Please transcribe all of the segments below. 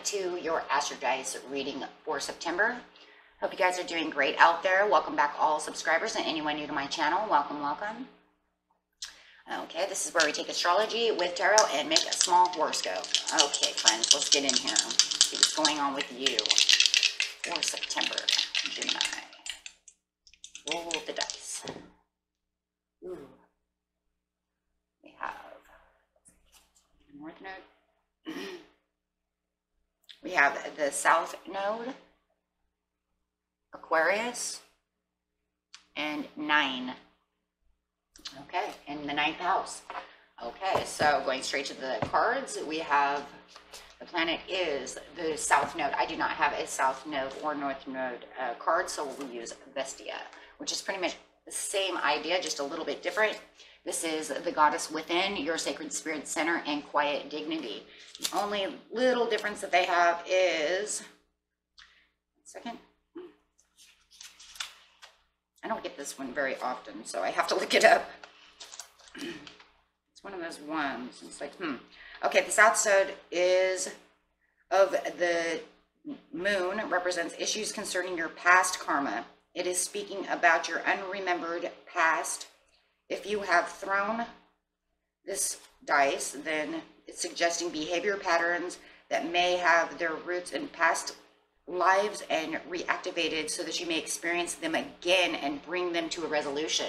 to your Astrodice reading for September. Hope you guys are doing great out there. Welcome back all subscribers and anyone new to my channel. Welcome, welcome. Okay, this is where we take astrology with tarot and make a small horoscope. Okay, friends, let's get in here. See what's going on with you for September, Gemini. Roll the dice. Ooh. We have North Node. We have the South Node, Aquarius, and 9. Okay, in the 9th house. Okay, so going straight to the cards, we have the planet is the South Node. I do not have a South Node or North Node card, so we'll use Vestia, which is pretty much the same idea, just a little bit different. This is the goddess within, your sacred spirit center, and quiet dignity. The only little difference that they have is, I don't get this one very often, so I have to look it up. It's one of those ones. It's like, Okay, the South Node is of the moon, represents issues concerning your past karma. It is speaking about your unremembered past. If you have thrown this dice, then it's suggesting behavior patterns that may have their roots in past lives and reactivated so that you may experience them again and bring them to a resolution.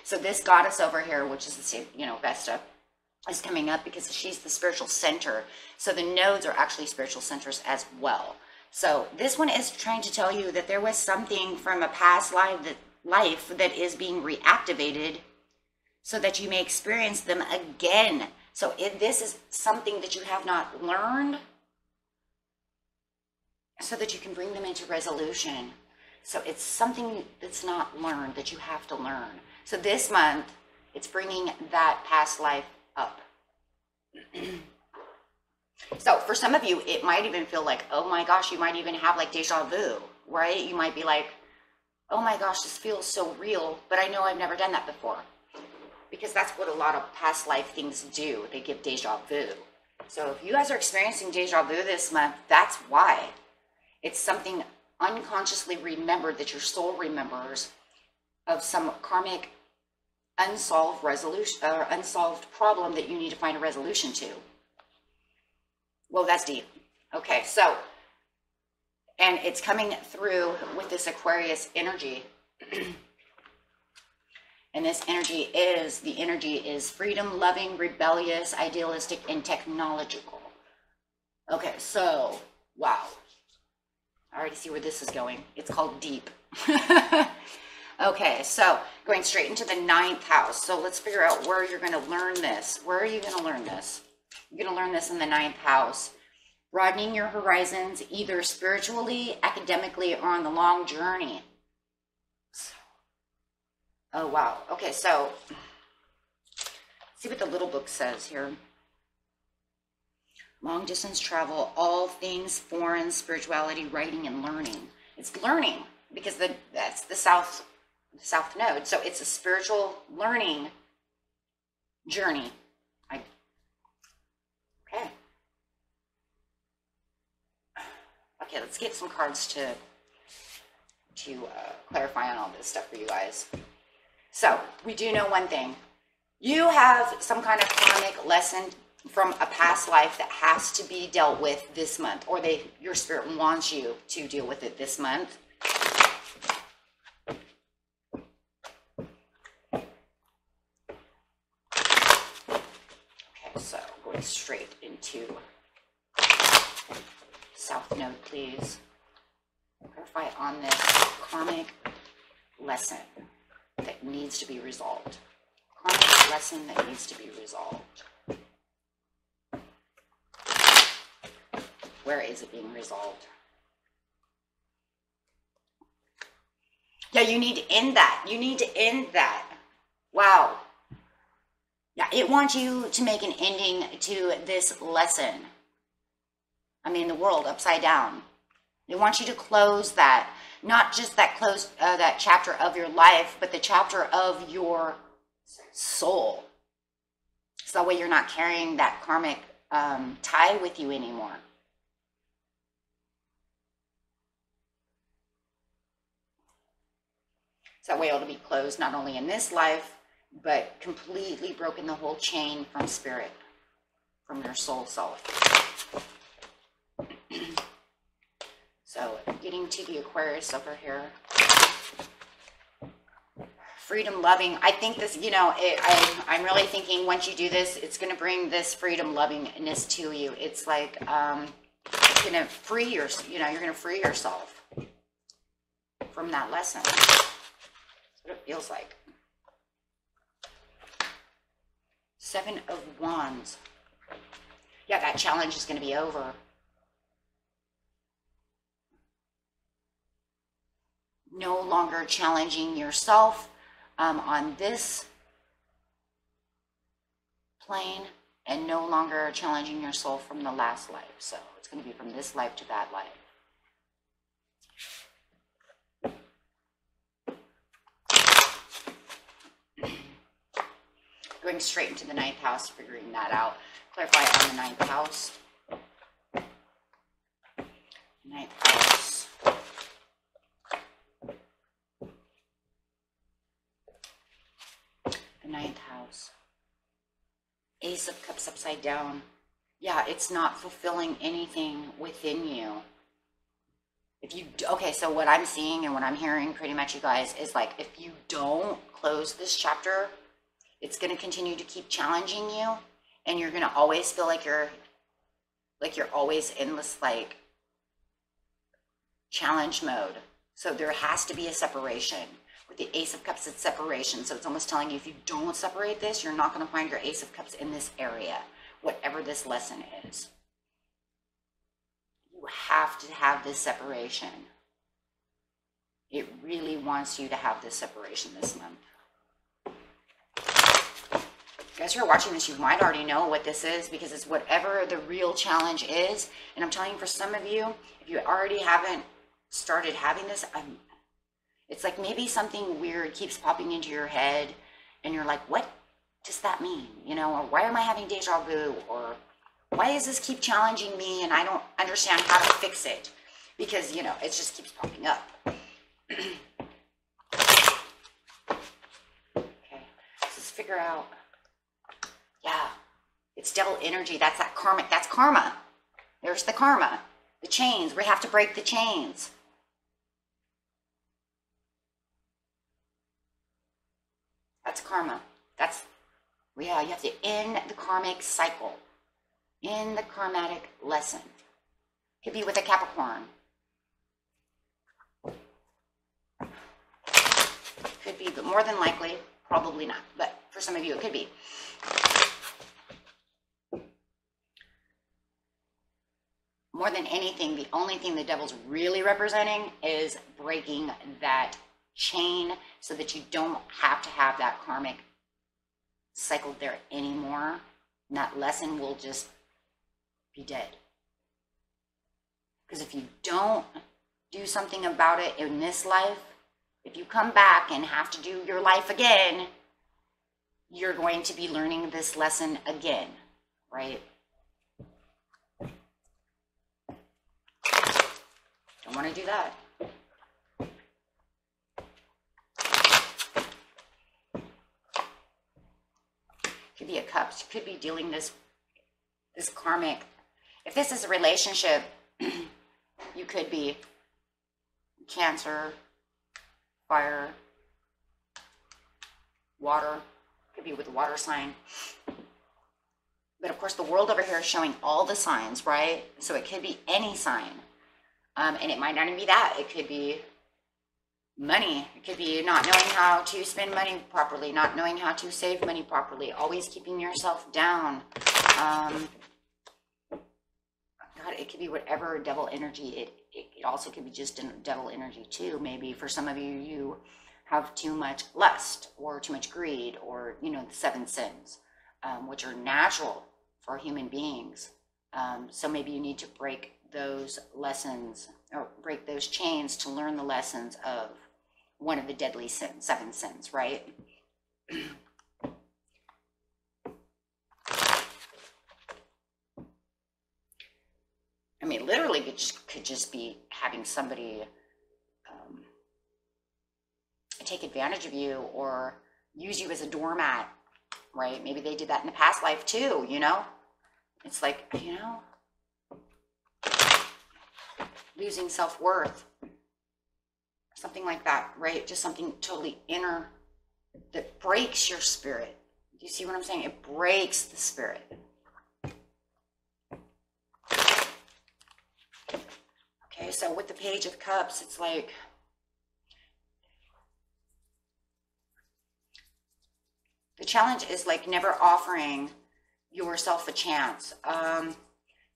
So this goddess over here, which is the same, Vesta, is coming up because she's the spiritual center. So the nodes are actually spiritual centers as well. So this one is trying to tell you that there was something from a past life that is being reactivated so that you may experience them again. So if this is something that you have not learned, so that you can bring them into resolution. So it's something that's not learned that you have to learn. So this month, it's bringing that past life up. So for some of you, it might even feel like, oh my gosh, you might even have like deja vu, right? You might be like, oh my gosh, this feels so real, but I know I've never done that before. Because that's what a lot of past life things do. They give deja vu. So if you guys are experiencing deja vu this month, that's why. It's something unconsciously remembered that your soul remembers of some karmic unsolved resolution or unsolved problem that you need to find a resolution to. Well, that's deep. Okay, so, and it's coming through with this Aquarius energy. And this energy is freedom, loving, rebellious, idealistic, and technological. Okay, so, wow. I already see where this is going. It's called deep. Okay, so going straight into the 9th house. So let's figure out where you're going to learn this. Where are you going to learn this? You're going to learn this in the 9th house. Broadening your horizons, either spiritually, academically, or on the long journey. Oh, wow. Okay, so see what the little book says here. Long distance travel, all things foreign, spirituality, writing, and learning. It's learning because that's the South Node. So it's a spiritual learning journey. Okay. Okay, let's get some cards to clarify on all this stuff for you guys. So we do know one thing. You have some kind of karmic lesson from a past life that has to be dealt with this month, or your spirit wants you to deal with it this month. Okay, so going straight into South Node, please. Clarify on this karmic lesson that needs to be resolved. Karmic lesson that needs to be resolved. Where is it being resolved? Yeah, you need to end that. You need to end that. Wow. Yeah, it wants you to make an ending to this lesson. I mean, the world upside down. They want you to close that. Not just that that chapter of your life, but the chapter of your soul. So that way you're not carrying that karmic tie with you anymore. So that way it'll be closed not only in this life, but completely broken the whole chain from spirit, from your soul self. So getting to the Aquarius over here. Freedom loving. I think this, you know, I'm really thinking once you do this, it's going to bring this freedom lovingness to you. It's like, it's going to free your, you know, you're going to free yourself from that lesson. That's what it feels like. Seven of Wands. Yeah, that challenge is going to be over. No longer challenging yourself on this plane, and no longer challenging your soul from the last life. So it's going to be from this life to that life. Going straight into the 9th house, figuring that out. Clarify on the 9th house. 9th house. The 9th house. Ace of Cups upside down. Yeah, it's not fulfilling anything within you. If you, okay, so what I'm seeing and what I'm hearing pretty much, you guys, is like, if you don't close this chapter, it's going to continue to keep challenging you, and you're going to always feel like you're always in this like challenge mode. So there has to be a separation. With the Ace of Cups, it's separation. So it's almost telling you, if you don't separate this, you're not going to find your Ace of Cups in this area, whatever this lesson is. You have to have this separation. It really wants you to have this separation this month. You guys who are watching this, you might already know what this is, because it's whatever the real challenge is. And I'm telling you, for some of you, if you already haven't started having this, it's like maybe something weird keeps popping into your head, and you're like, what does that mean? You know, or why am I having deja vu? Or why does this keep challenging me and I don't understand how to fix it? Because, you know, it just keeps popping up. Okay, let's figure out. Yeah, it's devil energy. That's that karmic. That's karma. There's the karma. The chains. We have to break the chains. That's karma. That's, yeah, you have to end the karmic cycle. In the karmatic lesson. Could be with a Capricorn. Could be, but more than likely, probably not. But for some of you, it could be. More than anything, the only thing the devil's really representing is breaking that chain so that you don't have to have that karmic cycle there anymore. And that lesson will just be dead. Because if you don't do something about it in this life, if you come back and have to do your life again, you're going to be learning this lesson again, right? Don't want to do that. Could be a cups. Could be dealing this karmic. If this is a relationship, you could be Cancer, fire, water. Could be with the water sign. But of course, the world over here is showing all the signs, right? So it could be any sign. And it might not even be that. It could be money. It could be not knowing how to spend money properly, not knowing how to save money properly, always keeping yourself down. God, it could be whatever devil energy. It also could be just devil energy too. Maybe for some of you, you have too much lust or too much greed, or, you know, the 7 sins, which are natural for human beings. So maybe you need to break those lessons or break those chains to learn the lessons of one of the deadly sins, 7 sins, right? I mean, literally, it could just be having somebody, take advantage of you or use you as a doormat, right? Maybe they did that in the past life too, you know? It's like, you know, losing self-worth, something like that, right? Just something totally inner that breaks your spirit. Do you see what I'm saying? It breaks the spirit. Okay, so with the Page of Cups, it's like, the challenge is like never offering yourself a chance.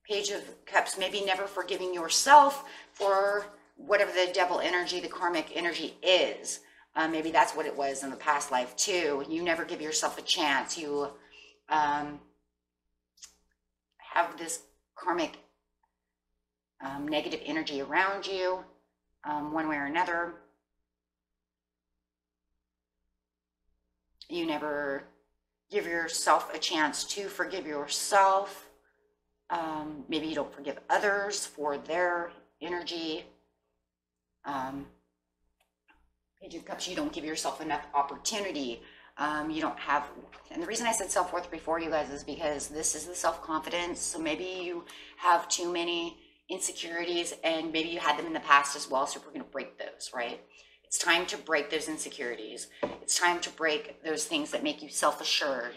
Page of Cups, maybe never forgiving yourself for whatever the devil energy, the karmic energy is. Maybe that's what it was in the past life too. You never give yourself a chance. You have this karmic negative energy around you, one way or another. You never give yourself a chance to forgive yourself. Maybe you don't forgive others for their energy. Page of Cups, you don't give yourself enough opportunity. You don't have, and the reason I said self-worth before, you guys, is because this is the self-confidence. So maybe you have too many insecurities, and maybe you had them in the past as well. So we're going to break those, right? It's time to break those insecurities. It's time to break those things that make you self-assured.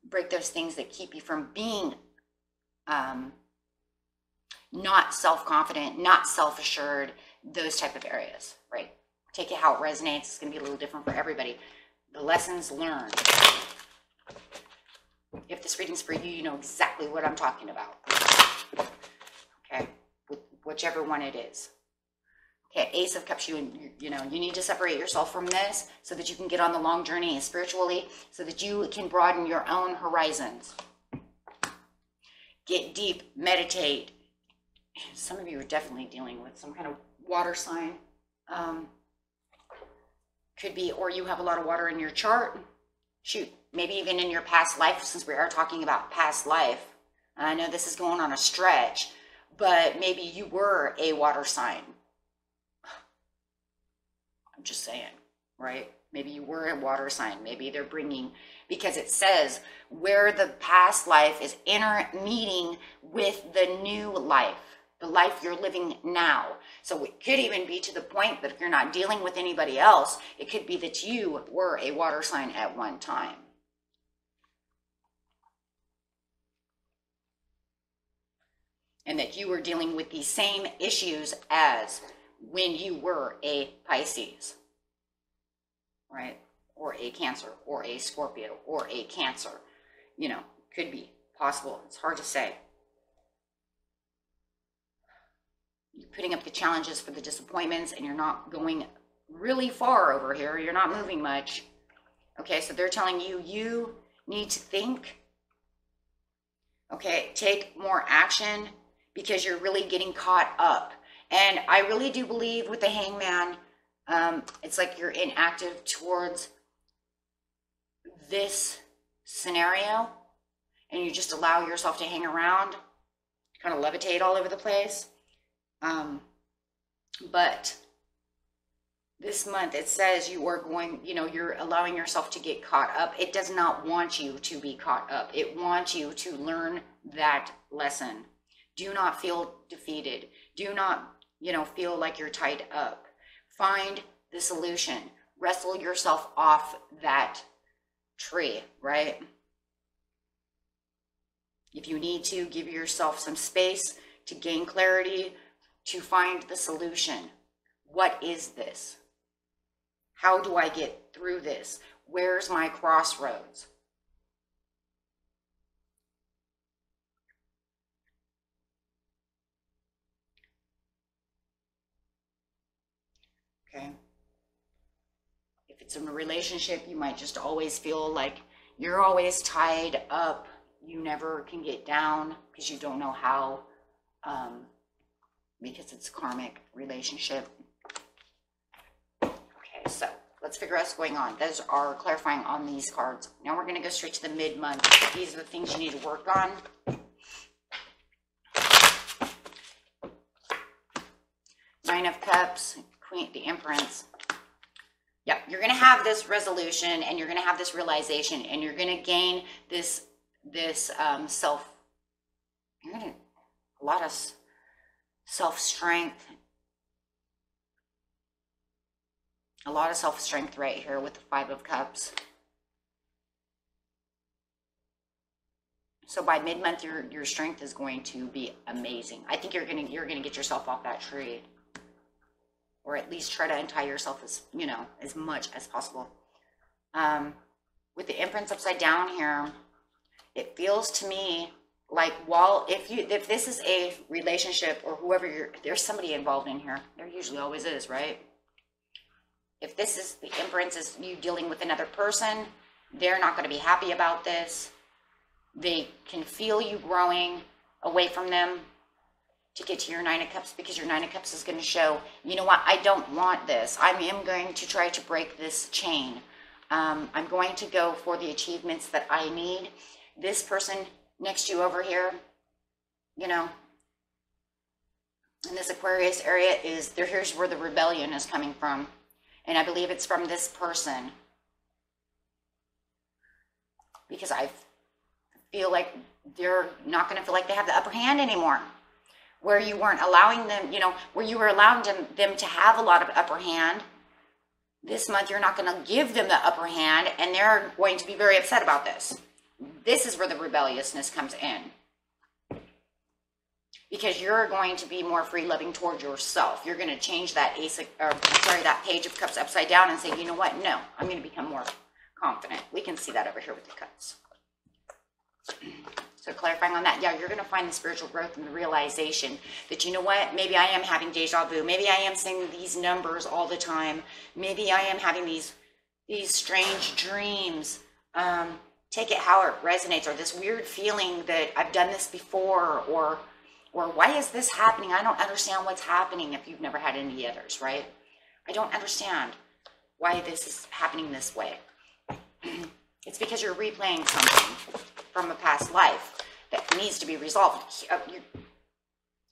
Break those things that keep you from being not self-confident, not self-assured, those type of areas, right? Take it how it resonates. It's going to be a little different for everybody. The lessons learned. If this reading's for you, you know exactly what I'm talking about. Okay, whichever one it is. Okay, Ace of Cups, you know, you need to separate yourself from this so that you can get on the long journey spiritually, so that you can broaden your own horizons. Get deep, meditate. Some of you are definitely dealing with some kind of water sign. Could be, or you have a lot of water in your chart. Shoot, maybe even in your past life, since we are talking about past life. I know this is going on a stretch, but maybe you were a water sign. I'm just saying, right? Maybe you were a water sign. Maybe they're bringing, because it says where the past life is intermeeting with the new life, the life you're living now. So it could even be to the point that if you're not dealing with anybody else, it could be that you were a water sign at one time. And that you were dealing with these same issues as when you were a Pisces, right? Or a Cancer, or a Scorpio, or a Cancer. You know, could be possible. It's hard to say. You're putting up the challenges for the disappointments, and you're not going really far over here. You're not moving much. Okay, so they're telling you, you need to think. Okay, take more action, because you're really getting caught up. And I really do believe with the Hangman, it's like you're inactive towards this scenario, and you just allow yourself to hang around, kind of levitate all over the place. But this month it says you are going, you know, you're allowing yourself to get caught up. It does not want you to be caught up. It wants you to learn that lesson. Do not feel defeated. Do not, you know, feel like you're tied up. Find the solution. Wrestle yourself off that tree, right? If you need to, give yourself some space to gain clarity, to find the solution. What is this? How do I get through this? Where's my crossroads? Okay. If it's in a relationship, you might just always feel like you're always tied up. You never can get down because you don't know how, because it's a karmic relationship. Okay, so let's figure out what's going on. Those are clarifying on these cards. Now we're going to go straight to the mid-month. These are the things you need to work on. Nine of Cups, Queen, the Empress. Yep, you're going to have this resolution, and you're going to have this realization, and you're going to gain this self. You're going to a lot of self-strength. A lot of self-strength right here with the Five of Cups. So by mid-month, your strength is going to be amazing. I think you're gonna get yourself off that tree, or at least try to untie yourself as as much as possible. With the Empress upside down here, it feels to me like if this is a relationship or whoever there's somebody involved in here. There usually always is, right? If this is the Empress, is you dealing with another person, they're not going to be happy about this. They can feel you growing away from them to get to your Nine of Cups, because your Nine of Cups is going to show, you know what, I don't want this. I am going to try to break this chain. I'm going to go for the achievements that I need. This person next to you over here, in this Aquarius area here's where the rebellion is coming from. And I believe it's from this person. Because I feel like they're not going to feel like they have the upper hand anymore. Where you weren't allowing them, where you were allowing them to have a lot of upper hand. This month, you're not going to give them the upper hand, and they're going to be very upset about this. This is where the rebelliousness comes in. Because you're going to be more free-loving towards yourself. You're going to change that that Page of Cups upside down and say, you know what? No, I'm going to become more confident. We can see that over here with the cups. So clarifying on that, yeah, you're going to find the spiritual growth and the realization that, you know what, maybe I am having deja vu. Maybe I am seeing these numbers all the time. Maybe I am having these strange dreams. Take it how it resonates, or this weird feeling that I've done this before, or why is this happening? I don't understand what's happening if you've never had any others, right? I don't understand why this is happening this way. It's because you're replaying something from a past life that needs to be resolved.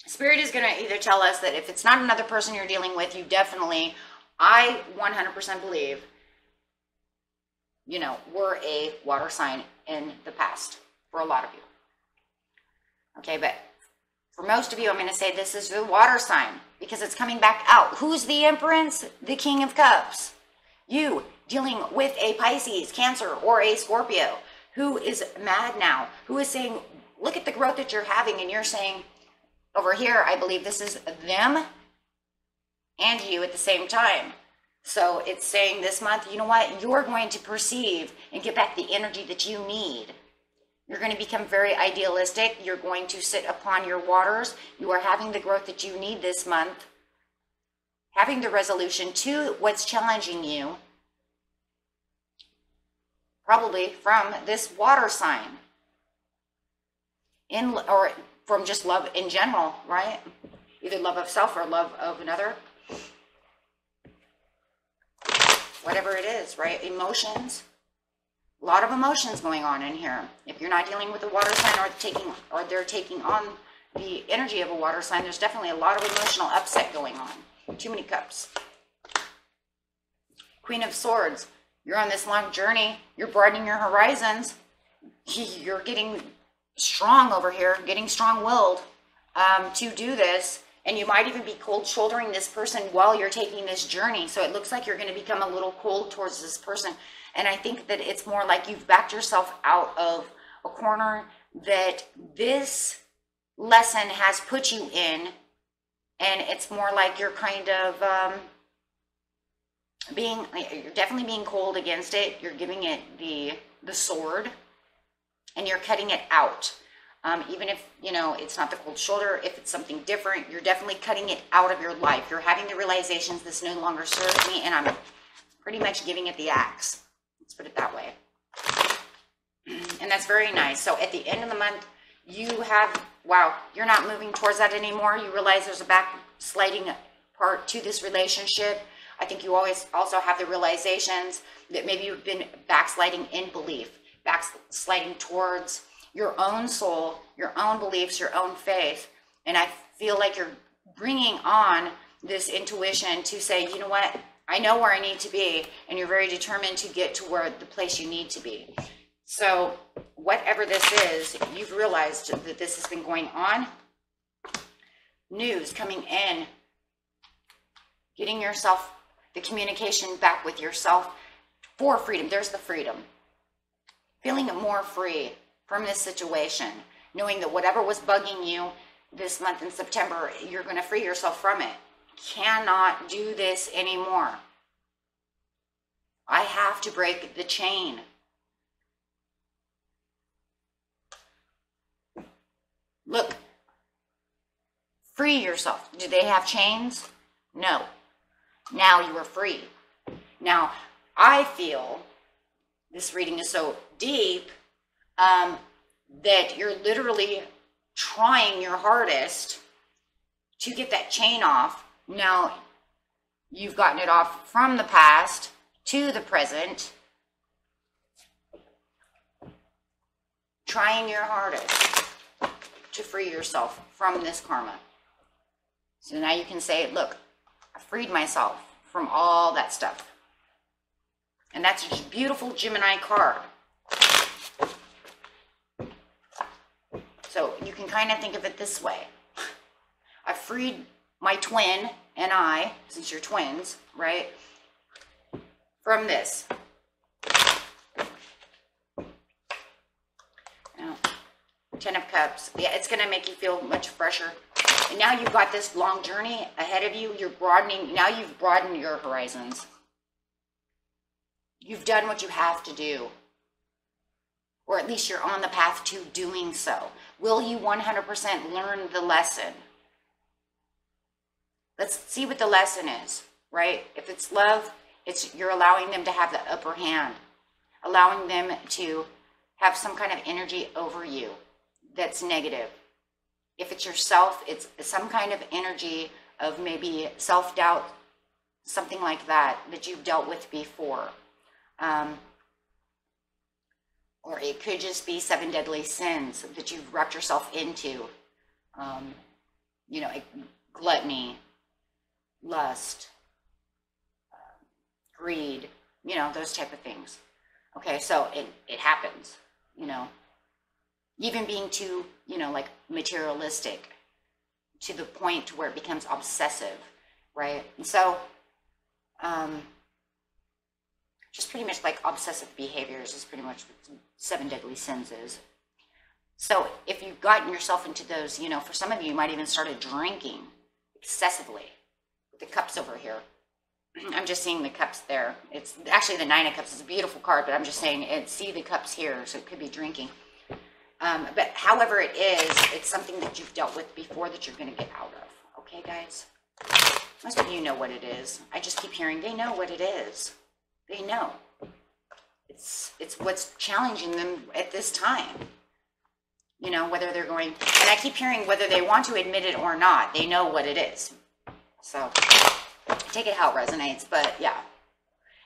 Spirit is going to either tell us that if it's not another person you're dealing with, you definitely, I 100% believe, were a water sign in the past for a lot of you. Okay, but for most of you, I'm going to say this is the water sign because it's coming back out. Who's the Empress? The King of Cups. You dealing with a Pisces, Cancer, or a Scorpio who is mad now, who is saying, look at the growth that you're having, and you're saying, over here, I believe this is them and you at the same time. So it's saying this month, you know what, you're going to perceive and get back the energy that you need. You're going to become very idealistic. You're going to sit upon your waters. You are having the growth that you need this month. Having the resolution to what's challenging you. Probably from this water sign. Or from just love in general, right? Either love of self or love of another. Whatever it is, right? Emotions. A lot of emotions going on in here. If you're not dealing with a water sign or they're taking on the energy of a water sign, there's definitely a lot of emotional upset going on. Too many cups. Queen of Swords. You're on this long journey. You're broadening your horizons. You're getting strong over here, getting strong-willed to do this. And you might even be cold shouldering this person while you're taking this journey. So it looks like you're going to become a little cold towards this person. And I think that it's more like you've backed yourself out of a corner that this lesson has put you in. And it's more like you're kind of you're definitely being cold against it. You're giving it the sword and you're cutting it out. Even if, it's not the cold shoulder, if it's something different, you're definitely cutting it out of your life. You're having the realizations, this no longer serves me, and I'm pretty much giving it the axe. Let's put it that way. And that's very nice. So at the end of the month, you have, wow, you're not moving towards that anymore. You realize there's a backsliding part to this relationship. I think you always also have the realizations that maybe you've been backsliding in belief, backsliding towards your own soul, your own beliefs, your own faith. And I feel like you're bringing on this intuition to say, you know what, I know where I need to be, and you're very determined to get to where the place you need to be. So whatever this is, you've realized that this has been going on. News coming in, getting yourself, the communication back with yourself for freedom. There's the freedom. Feeling more free from this situation, knowing that whatever was bugging you this month in September, you're going to free yourself from it. Cannot do this anymore. I have to break the chain. Look, free yourself. Do they have chains? No. Now you are free. Now, I feel this reading is so deep that you're literally trying your hardest to get that chain off. Now, you've gotten it off from the past to the present. Trying your hardest to free yourself from this karma. So now you can say, look, I freed myself from all that stuff. And that's a beautiful Gemini card. So you can kind of think of it this way. I freed my twin and I, since you're twins, right, from this. Now, 10 of Cups. Yeah, it's going to make you feel much fresher. And now you've got this long journey ahead of you. You're broadening. Now you've broadened your horizons. You've done what you have to do. Or at least you're on the path to doing so. Will you 100% learn the lesson? Let's see what the lesson is, right? If it's love, you're allowing them to have the upper hand. Allowing them to have some kind of energy over you that's negative. If it's yourself, it's some kind of energy of maybe self-doubt, something like that you've dealt with before. Or it could just be 7 deadly sins that you've wrapped yourself into. You know, gluttony, lust, greed, you know, those type of things. Okay, so it happens, you know. Even being too, you know, like materialistic to the point where it becomes obsessive, right? And so, just pretty much like obsessive behaviors is pretty much what 7 deadly sins is. So if you've gotten yourself into those, you know, for some of you, you might even started drinking excessively. With the cups over here. I'm just seeing the cups there. It's actually the 9 of Cups. It's a beautiful card, but I'm just saying, see the cups here, so it could be drinking. But however it is, it's something that you've dealt with before that you're going to get out of. Okay, guys? Most of you know what it is. I just keep hearing, they know what it is. They know. It's what's challenging them at this time. You know, whether they're going, and I keep hearing whether they want to admit it or not, they know what it is. So, take it how it resonates, but yeah.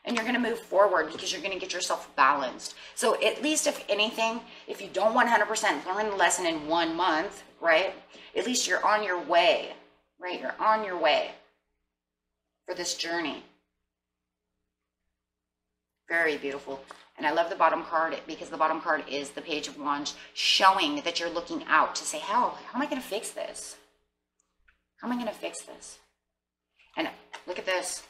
And you're going to move forward because you're going to get yourself balanced. So at least if anything, if you don't 100% learn the lesson in 1 month, right? At least you're on your way, right? You're on your way for this journey. Very beautiful. And I love the bottom card because the bottom card is the Page of Wands, showing that you're looking out to say, how am I going to fix this? How am I going to fix this? And look at this.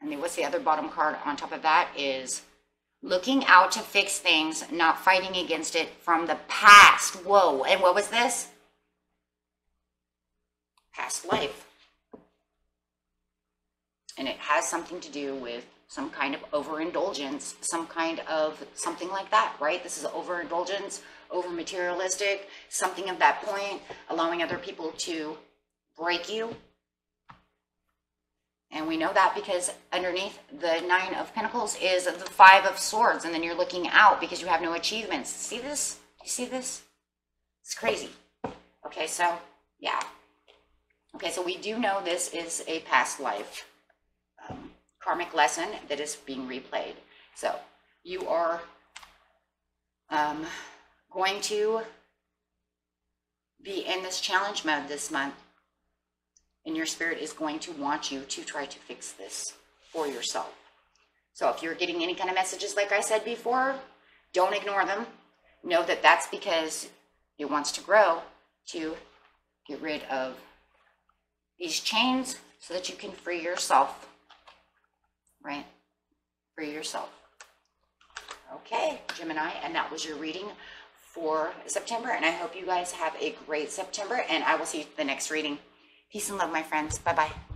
And what's the other bottom card on top of that is looking out to fix things, not fighting against it from the past. Whoa. And what was this? Past life. And it has something to do with some kind of overindulgence, some kind of something like that, right? This is overindulgence, over materialistic, something of that point, allowing other people to break you. And we know that because underneath the 9 of Pentacles is the 5 of Swords, and then you're looking out because you have no achievements. See this? You see this? It's crazy. Okay, so yeah. Okay, so we do know this is a past life karmic lesson that is being replayed. So you are going to be in this challenge mode this month. And your spirit is going to want you to try to fix this for yourself. So if you're getting any kind of messages, like I said before, don't ignore them. Know that that's because it wants to grow to get rid of these chains so that you can free yourself, right? Free yourself. Okay, Gemini, and that was your reading for September, and I hope you guys have a great September, and I will see you at the next reading. Peace and love, my friends. Bye-bye.